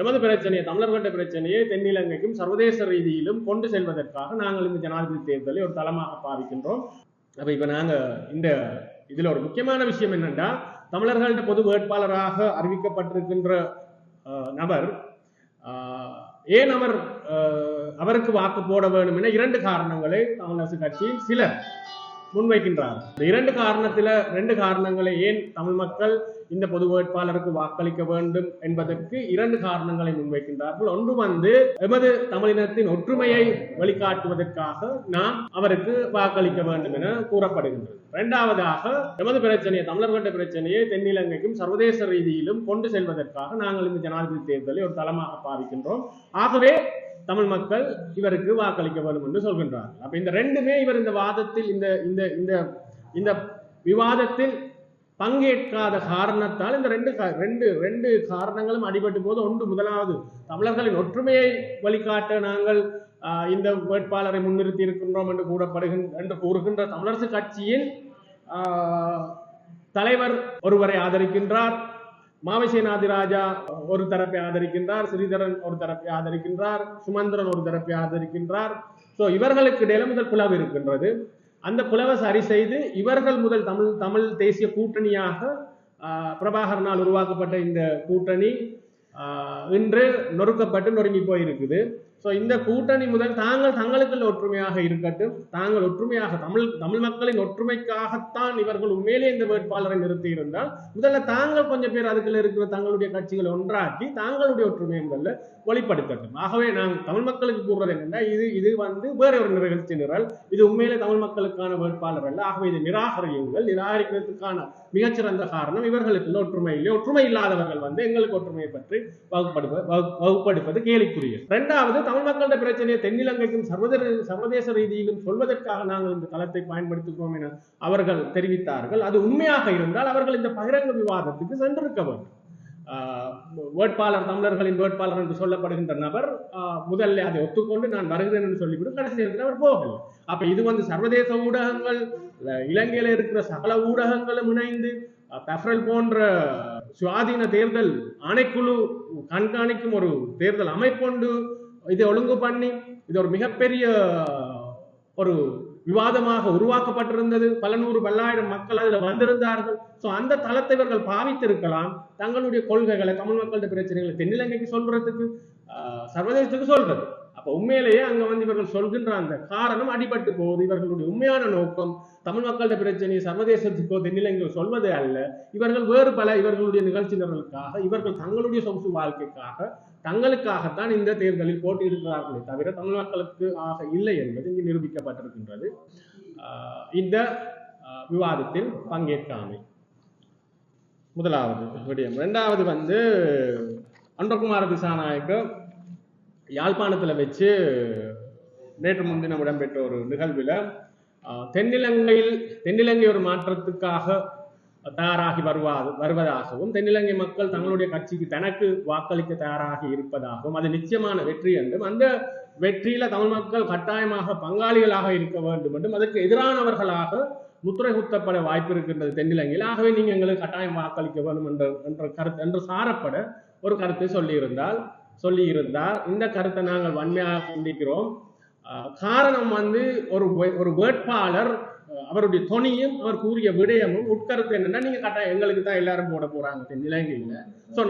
எமது பிரச்சனையை தமிழர்களின் பிரச்சனையை தென்னிலங்கைக்கும் சர்வதேச ரீதியிலும் கொண்டு செல்வதற்காக நாங்கள் இந்த ஜனாதிபதி தேர்தலை ஒரு தளமாக பாவிக்கின்றோம். அப்ப இப்ப நாங்க இந்த இதுல ஒரு முக்கியமான விஷயம் என்னன்னா, தமிழர்கள பொது வேட்பாளராக அறிவிக்கப்பட்டிருக்கின்ற நபர் ஏன் அவருக்கு வாக்கு போட வேண்டும் என இரண்டு காரணங்களை தமிழரசு கட்சியில் சிலர் முன்வைக்கின்றார். இந்த ரெண்டு காரணங்களை ஏன் தமிழ் மக்கள் இந்த பொது வேட்பாளருக்கு வாக்களிக்க வேண்டும் என்பதற்கு இரண்டு காரணங்களை முன்வைக்கின்றார்கள். ஒன்று எமது தமிழினத்தின் ஒற்றுமையை வெளிக்காட்டுவதற்காக நாம் அவருக்கு வாக்களிக்க வேண்டும் என கூறப்படுகின்றது. இரண்டாவதாக எமது பிரச்சனையை தமிழர்களின் பிரச்சனையை தென்னிலங்கைக்கும் சர்வதேச ரீதியிலும் கொண்டு செல்வதற்காக நாங்கள் இந்த ஜனாதிபதி தேர்தலை ஒரு தளமாக பாவிக்கின்றோம். ஆகவே தமிழ் மக்கள் இவருக்கு வாக்களிக்க வேண்டும் என்று சொல்கின்றார்கள். அப்ப இந்த ரெண்டுமே இவர் இந்த வாதத்தில் இந்த விவாதத்தில் பங்கேற்காத காரணத்தால் இந்த ரெண்டு காரணங்களும் அடிபட்டு போது ஒன்று முதலாவது தமிழர்களின் ஒற்றுமையை வழிகாட்ட நாங்கள் இந்த வேட்பாளரை முன்னிறுத்தி இருக்கின்றோம் என்று கூறுகின்ற தமிழரசு கட்சியின் தலைவர் ஒருவரை ஆதரிக்கின்றார். மாவைசேனாதிராஜா ஒரு தரப்பை ஆதரிக்கின்றார், ஸ்ரீதரன் ஒரு தரப்பை ஆதரிக்கின்றார், சுமந்திரன் ஒரு தரப்பை ஆதரிக்கின்றார். இவர்களுக்கு இடையில முதல் பிளவு இருக்கின்றது. அந்த பிளவை சரி செய்து இவர்கள் முதல் தமிழ் தேசிய கூட்டணியாக பிரபாகரனால் உருவாக்கப்பட்ட இந்த கூட்டணி இன்று நொறுக்கப்பட்டு நொறுங்கி போயிருக்குது. இந்த கூட்டணி முதல் தங்களுக்குள்ள ஒற்றுமையாக இருக்கட்டும், தாங்கள் ஒற்றுமையாக தமிழ் மக்களின் ஒற்றுமைக்காகத்தான் இவர்கள் உண்மையிலே இந்த வேட்பாளரை நிறுத்தி இருந்தால் முதல்ல தாங்கள் கொஞ்சம் பேர் அதுக்குள்ள இருக்கிற தங்களுடைய கட்சிகளை ஒன்றாக்கி தாங்களுடைய ஒற்றுமை என்பதில் வெளிப்படுத்தட்டும். ஆகவே நாங்கள் தமிழ் மக்களுக்கு கூறுறது என்னன்னா, இது வேற ஒரு நிகழ்ச்சி நிரல், இது உண்மையிலே தமிழ் மக்களுக்கான வேட்பாளர் அல்ல. ஆகவே இதை நிராகரிக்கிறதுக்கான மிகச்சிறந்த காரணம் இவர்களுக்குள்ள ஒற்றுமை இல்லாதவர்கள் எங்களுக்கு ஒற்றுமையை பற்றி வகுப்படுப்பது கேலிக்குரியது. இரண்டாவது, தமிழ் மக்களின் பிரச்சனையை தென்னிலங்கைக்கும் சர்வதேச ரீதியிலும் சொல்வதற்காக நாங்கள் இந்த தளத்தை பயன்படுத்துகிறோம் என அவர்கள் தெரிவித்தார்கள். அது உண்மையாக இருந்தால் அவர்கள் இந்த பகிரங்க விவாதத்துக்கு சென்றிருக்க வேண்டும். தமிழர்களின் வேட்பாளர் என்று சொல்லப்படுகின்ற நபர் முதல்ல அதை ஒத்துக்கொண்டு நான் வருகிறேன் என்று சொல்லிவிட்டு கடைசி நேரத்தில் அவர் போகல. அப்ப இது சர்வதேச ஊடகங்கள், இலங்கையில இருக்கிற சகல ஊடகங்களும் இணைந்து பெஃப்ரல் போன்ற சுயாதீன தேர்தல் ஆணைக்குழு கண்காணிக்கும் ஒரு தேர்தல் அமைப்பொண்டு இதை ஒழுங்கு பண்ணி இது ஒரு மிகப்பெரிய ஒரு விவாதமாக உருவாக்கப்பட்டிருந்தது. பல நூறு பல்லாயிரம் மக்கள் அதில் வந்திருந்தார்கள். அந்த தளத்தை இவர்கள் பாவித்திருக்கலாம் தங்களுடைய கொள்கைகளை, தமிழ் மக்களுடைய பிரச்சனைகளை தென்னிலங்கைக்கு சொல்றதுக்கு, சர்வதேசத்துக்கு சொல்றது. அப்ப உண்மையிலேயே அங்க இவர்கள் சொல்கின்ற அந்த காரணம் அடிபட்டு போகுது. இவர்களுடைய உண்மையான நோக்கம் தமிழ் மக்களுடைய பிரச்சனையை சர்வதேசத்துக்கோ தென்னிலங்கையோ சொல்வதே அல்ல. இவர்கள் வேறு பல இவர்களுடைய நிகழ்ச்சியினர்களுக்காக, இவர்கள் தங்களுடைய சொகுசு வாழ்க்கைக்காக, தங்களுக்காகத்தான் இந்த தேர்தலில் போட்டியிடுகிறார்களே தவிர தமிழ் மக்களுக்கு ஆக இல்லை என்பது இங்கு நிரூபிக்கப்பட்டிருக்கின்றது. இந்த விவாதத்தில் பங்கேற்காமை முதலாவது விடயம். இரண்டாவது அன்றகுமார திசாநாயக்க யாழ்ப்பாணத்தில் வச்சு நேற்று முன்தினம் இடம்பெற்ற ஒரு நிகழ்வில் தென்னிலங்கை ஒரு மாற்றத்துக்காக தயாராகி வருவதாகவும், தென்னிலங்கை மக்கள் தங்களுடைய கட்சிக்கு தனக்கு வாக்களிக்க தயாராகி இருப்பதாகவும், அது நிச்சயமான வெற்றி என்றும், அந்த வெற்றியில தமிழ் மக்கள் கட்டாயமாக பங்காளிகளாக இருக்க வேண்டும் என்றும், அதற்கு எதிரானவர்களாக முத்திரை குத்தப்பட வாய்ப்பு இருக்கின்றது தென்னிலங்கையில். ஆகவே நீங்க எங்களுக்கு கட்டாயம் வாக்களிக்க வேண்டும் என்று சாரப்பட ஒரு கருத்தை சொல்லியிருந்தார். இந்த கருத்தை நாங்கள் வன்மையாக கண்டிக்கிறோம். காரணம் ஒரு வேட்பாளர் அவருடைய தொனியும் அவர் கூறிய விடயமும் உட்கருத்து என்னன்னா, நீங்க கட்டாயம் எங்களுக்கு தான் எல்லாரும் போட போறாங்க தென்னிலங்கையில,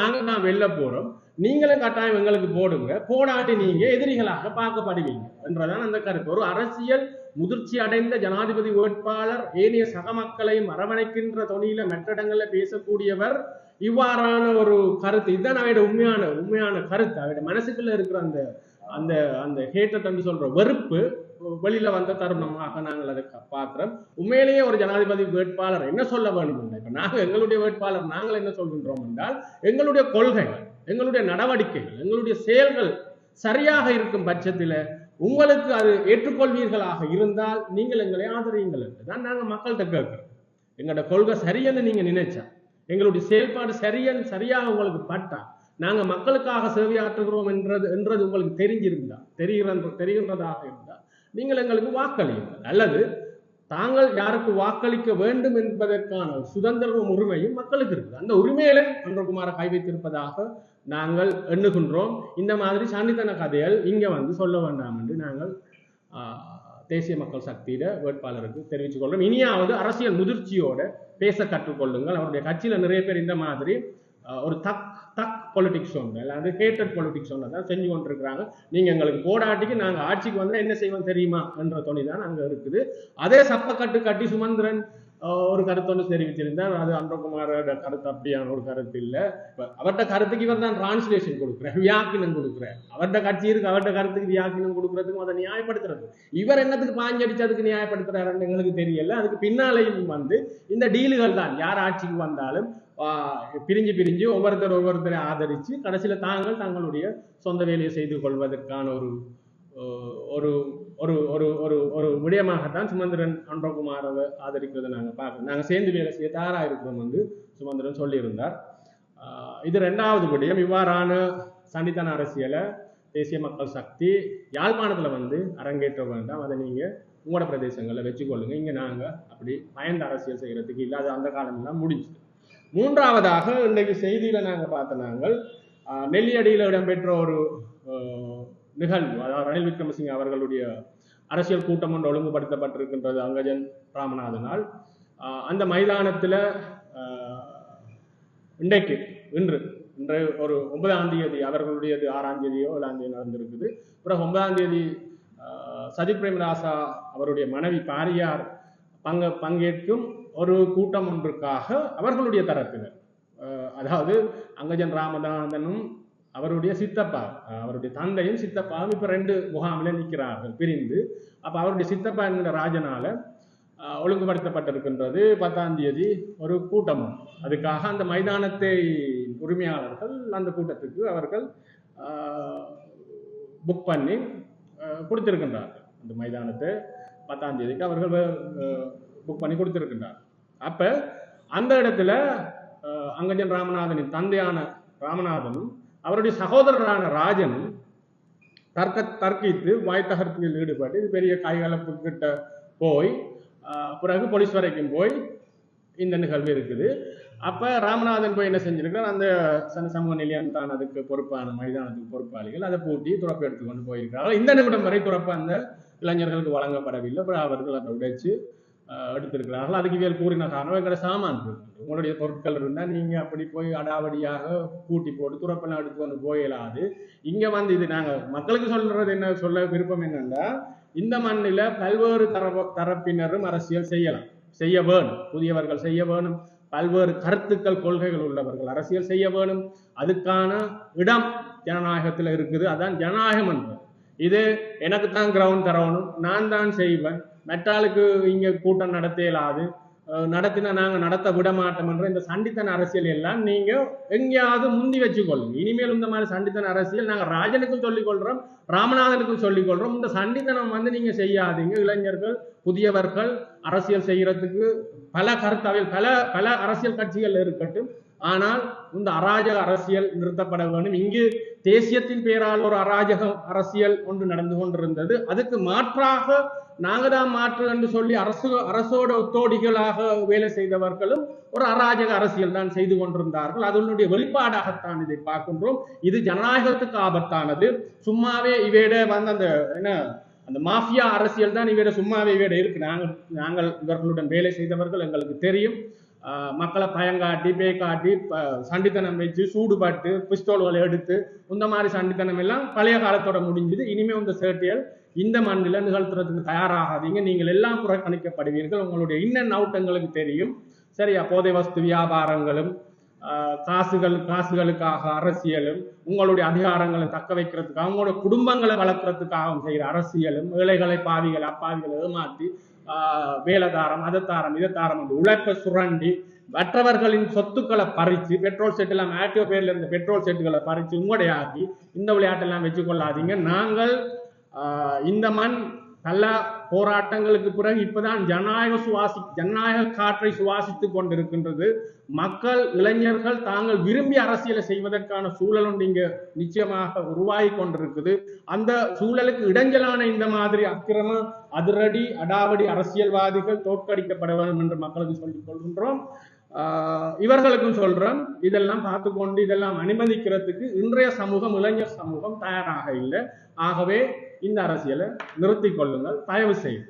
நாங்க தான் வெளில போறோம், நீங்களும் கட்டாயம் எங்களுக்கு போடுங்க, போடாட்டி நீங்க எதிரிகளாக பார்க்கப்படுவீங்க என்றதான் அந்த கருத்து. ஒரு அரசியல் முதிர்ச்சி அடைந்த ஜனாதிபதி வேட்பாளர் ஏனைய சக மக்களையும் அரவணைக்கின்ற தொனியில மெற்றிடங்கள்ல பேசக்கூடியவர் இவ்வாறான ஒரு கருத்து, இதுதான் அவருடைய உண்மையான கருத்து. அவருடைய மனசுக்குள்ள இருக்கிற அந்த அந்த ஹேட்டட் என்று சொல்ற வெறுப்பு வெளியில வந்த தருணமாக நாங்கள் அதை பார்க்கிறோம். உண்மையிலேயே ஒரு ஜனாதிபதி வேட்பாளர் என்ன சொல்ல வேண்டும் என்றால், இப்ப நாங்கள் எங்களுடைய வேட்பாளர் நாங்கள் என்ன சொல்கின்றோம் என்றால், எங்களுடைய கொள்கைகள், எங்களுடைய நடவடிக்கைகள், எங்களுடைய செயல்கள் சரியாக இருக்கும் பட்சத்தில் உங்களுக்கு அது ஏற்றுக்கொள்வீர்களாக இருந்தால் நீங்கள் எங்களை ஆதரியுங்கள் என்றுதான் நாங்கள் மக்கள்கிட்ட கேட்கிறோம். எங்களோட கொள்கை சரியென்று நீங்க நினைச்சா, எங்களுடைய செயல்பாடு சரியாக உங்களுக்கு பட்டா, நாங்க மக்களுக்காக சேவையாற்றுகிறோம் என்றது உங்களுக்கு தெரிகின்றதாக இருந்தால் நீங்கள் எங்களுக்கு வாக்களியுங்கள். அல்லது தாங்கள் யாருக்கு வாக்களிக்க வேண்டும் என்பதற்கான சுதந்திரமும் உரிமையும் மக்களுக்கு இருக்குது. அந்த உரிமையில அன்றகுமார கை வைத்திருப்பதாக நாங்கள் எண்ணுகின்றோம். இந்த மாதிரி சாண்டித்தன கதைகள் இங்க வந்து சொல்ல வேண்டாம் என்று நாங்கள் தேசிய மக்கள் சக்தியிட வேட்பாளருக்கு தெரிவித்துக் கொள்றோம். இனியாவது அரசியல் முதிர்ச்சியோட பேச கற்றுக்கொள்ளுங்கள். அவருடைய கட்சியில நிறைய பேர் இந்த மாதிரி ஒரு தக் பொலிட்டிக்ஸ் ஒன்று அல்லாது ஹேட்டட் பொலிட்டிக்ஸ் ஒன்று தான் செஞ்சு கொண்டிருக்கிறாங்க. நீங்க எங்களுக்கு போடாட்டிக்கு நாங்க ஆட்சிக்கு வந்தா என்ன செய்வோம் தெரியுமா என்ற துணி தான் அங்க இருக்குது. அதே சப்பக்கட்டு கட்டி சுமந்திரன் ஒரு கருத்தொன்று தெரிவிச்சிருந்தார். அது அன்றகுமாரோட கருத்து அப்படியான ஒரு கருத்து இல்லை. அவர்கிட்ட கருத்துக்கு இவர் தான் டிரான்ஸ்லேஷன் கொடுக்குறேன், வியாக்கினம் கொடுக்குறேன். அவர்கிட்ட கட்சி இருக்கு, அவர்கிட்ட கருத்துக்கு வியாக்கினம் கொடுக்கறதுக்கும் அதை நியாயப்படுத்துறது. இவர் என்னத்துக்கு பாஞ்சடிச்சு அதுக்கு நியாயப்படுத்துறாருன்னு எங்களுக்கு தெரியல. அதுக்கு பின்னாலையும் வந்து இந்த டீலுகள் தான். யார் ஆட்சிக்கு வந்தாலும் பிரிஞ்சு ஒவ்வொருத்தரை ஆதரிச்சு கடைசியில தங்களுடைய சொந்த வேலையை செய்து கொள்வதற்கான ஒரு ஒரு ஒரு ஒரு ஒரு விடயமாகத்தான் சுமந்திரன் அன்றகுமாரை ஆதரிக்கிறதை நாங்கள் பார்க்கணும். நாங்கள் சேர்ந்து வேலை செய்ய தயாராக இருக்கிறோம் வந்து சுமந்திரன் சொல்லியிருந்தார். இது 2வது விடயம். இவ்வாறான சண்டித்தன அரசியலை தேசிய மக்கள் சக்தி யாழ்ப்பாணத்தில் வந்து அரங்கேற்ற வேண்டாம். அதை நீங்கள் உங்களோட பிரதேசங்களில் வச்சுக்கொள்ளுங்க. இங்கே நாங்கள் அப்படி பயந்த அரசியல் செய்கிறதுக்கு இல்லாத அந்த காலமெல்லாம் முடிஞ்சுது. 3வதாக இன்றைக்கு செய்தியில் நாங்கள் பார்த்த நாங்கள் நெல்லியடியில் இடம்பெற்ற ஒரு நிகழ்வு, அதாவது ரணில் விக்ரமசிங்க அவர்களுடைய அரசியல் கூட்டம் ஒன்று ஒழுங்குபடுத்தப்பட்டிருக்கின்றது அங்கஜன் ராமநாதனால். அந்த மைதானத்தில் இன்று ஒரு 9ஆம் தேதி, அவர்களுடையது 6ஆம் தேதியோ 7ஆம் தேதி நடந்திருக்குது. அப்புறம் 9ஆம் தேதி சஜித் பிரேமதாசா அவருடைய மனைவி பாரியார் பங்கேற்கும் ஒரு கூட்டம் ஒன்றுக்காக அவர்களுடைய தரப்பினர், அதாவது அங்கஜன் ராமநாதனும் அவருடைய சித்தப்பா, அவருடைய தந்தையும் சித்தப்பாவும் இப்ப 2 முகாமில் நிற்கிறார்கள் பிரிந்து. அப்ப அவருடைய சித்தப்பா என்கிற ராஜனால ஒழுங்குபடுத்தப்பட்டிருக்கின்றது 10ஆம் தேதி ஒரு கூட்டம். அதுக்காக அந்த மைதானத்தை உரிமையாளர்கள் அந்த கூட்டத்துக்கு அவர்கள் புக் பண்ணி கொடுத்திருக்கின்றார்கள். அந்த மைதானத்தை 10ஆம் தேதிக்கு அவர்கள் புக் பண்ணி கொடுத்திருக்கின்றார். அப்ப அந்த இடத்துல அங்கஜன் ராமநாதனின் தந்தையான ராமநாதனும் அவருடைய சகோதரரான ராஜனும் தர்க்கித்து வாய் தகர்ப்பில் ஈடுபட்டு இது பெரிய கைகலப்பு கிட்ட போய் பிறகு போலீஸ் வரைக்கும் போய் இந்த நிகழ்வு இருக்குது. அப்ப ராமநாதன் போய் என்ன செஞ்சிருக்கிறார், அந்த சமூக நிலையம் தான் அதுக்கு பொறுப்பான மைதானத்துக்கு பொறுப்பாளிகள் அதை பூட்டி துறப்பு எடுத்துக்கொண்டு போயிருக்கிறார்கள். இந்த நிமிடம் வரை துறப்பு அந்த இளைஞர்களுக்கு வழங்கப்படவில்லை. அப்புறம் அவர்கள் அதை உடைச்சு எடுத்திருக்கிறார்கள். அதுக்கு இவர்கள் கூறின காரணம் எங்களை சாமான் இருக்கு, உங்களுடைய பொருட்கள் இருந்தால் நீங்க அப்படி போய் அடாவடியாக கூட்டி போட்டு துறப்பெல்லாம் எடுத்துக்கொண்டு போயிடாது. இங்க வந்து இது நாங்கள் மக்களுக்கு சொல்றது என்ன சொல்ல விருப்பம் என்னன்னா, இந்த மண்ணில பல்வேறு தரப்பினரும் அரசியல் செய்ய வேணும், புதியவர்கள் செய்ய வேணும், பல்வேறு கருத்துக்கள் கொள்கைகள் உள்ளவர்கள் அரசியல் செய்ய வேணும். அதுக்கான இடம் ஜனநாயகத்தில் இருக்குது. அதான் ஜனநாயகம் என்பது. இது எனக்கு தான் கிரவுண்ட் தரணும், நான் தான் செய்வேன், மெட்டாலுக்கு இங்க கூட்டம் நடத்த இயலாது, நடத்தினா நாங்க நடத்த விட மாட்டோம் என்ற இந்த சண்டித்தன அரசியல் எல்லாம் நீங்க எங்கேயாவது முந்தி வச்சுக்கொள்ளுங்க. இனிமேல் இந்த மாதிரி சண்டித்தன அரசியல் நாங்க ராஜனுக்கும் சொல்லிக் கொள்றோம், ராமநாதனுக்கும் சொல்லிக் கொள்றோம். இந்த சண்டித்தனம் வந்து நீங்க செய்யாதீங்க. இளைஞர்கள் புதியவர்கள் அரசியல் செய்யறதுக்கு பல கருத்தாவில் பல அரசியல் கட்சிகள் இருக்கட்டும், ஆனால் இந்த அராஜக அரசியல் நிறுத்தப்பட வேண்டும். இங்கு தேசியத்தின் பேரால் ஒரு அராஜக அரசியல் ஒன்று நடந்து கொண்டிருந்தது. அதுக்கு மாற்றாக நாங்க தான் மாற்று என்று சொல்லி அரசோட ஒத்தோடிகளாக வேலை செய்தவர்களும் ஒரு அராஜக அரசியல் தான் செய்து கொண்டிருந்தார்கள். அதனுடைய வெளிப்பாடாகத்தான் இதை பார்க்கின்றோம். இது ஜனநாயகத்துக்கு ஆபத்தானது. சும்மாவே இவையிட வந்து அந்த மாஃபியா அரசியல் தான் இவையிட சும்மாவே இவையிட இருக்கு. நாங்கள் இவர்களுடன் வேலை செய்தவர்கள், எங்களுக்கு தெரியும். மக்களை பயங்காட்டி பேய்காட்டி சண்டித்தனம் வச்சு சூடுபட்டு பிஸ்டோல்களை எடுத்து இந்த மாதிரி சண்டித்தனம் எல்லாம் பழைய காலத்தோட முடிஞ்சது. இனிமே இந்த சேட்டியல் இந்த மண்ணில நிகழ்த்துறதுக்கு தயாராகாதீங்க. நீங்கள் எல்லாம் புறக்கணிக்கப்படுவீர்கள். உங்களுடைய இன்னன் அவுட் எங்களுக்கு தெரியும். சரியா, போதை வஸ்து வியாபாரங்களும் காசுகளுக்காக அரசியலும் உங்களுடைய அதிகாரங்களை தக்க வைக்கிறதுக்காக உங்களோட குடும்பங்களை வளர்க்கறதுக்காகவும் செய்கிற அரசியலும் ஏழைகளை பாவிகளை அப்பாவிகளை ஏமாற்றி வேலைதாரம் அதத்தாரம் இதத்தாரம் என்று உழைப்பை சுரண்டி மற்றவர்களின் சொத்துக்களை பறித்து பெட்ரோல் செட் எல்லாம் ஆக்டிவ் பேர்ல இருந்த பெட்ரோல் செட்டுகளை பறித்து உங்களுடைய ஆக்கி இந்த விளையாட்டெல்லாம் வச்சுக்கொள்ளாதீங்க. நாங்கள் இந்த மண் பல போராட்டங்களுக்கு பிறகு இப்பதான் ஜனநாயக காற்றை சுவாசித்துக் கொண்டிருக்கின்றது. மக்கள் இளைஞர்கள் தாங்கள் விரும்பி அரசியலை செய்வதற்கான சூழல் ஒன்று இங்க நிச்சயமாக உருவாகி கொண்டிருக்குது. அந்த சூழலுக்கு இடைஞ்சலான இந்த மாதிரி அக்கிரம அதிரடி அடாவடி அரசியல்வாதிகள் தோற்கடிக்கப்பட வேண்டும் என்று மக்களுக்கு சொல்லிக் கொள்கின்றோம். இவர்களுக்கும் சொல்றோம், இதெல்லாம் பார்த்து கொண்டு இதெல்லாம் அனுமதிக்கிறதுக்கு இன்றைய சமூகம், இளைஞர் சமூகம் தயாராக இல்லை. ஆகவே இந்த அரசியலை நிறுத்திக் கொள்ளுங்கள், தயவு செய்து.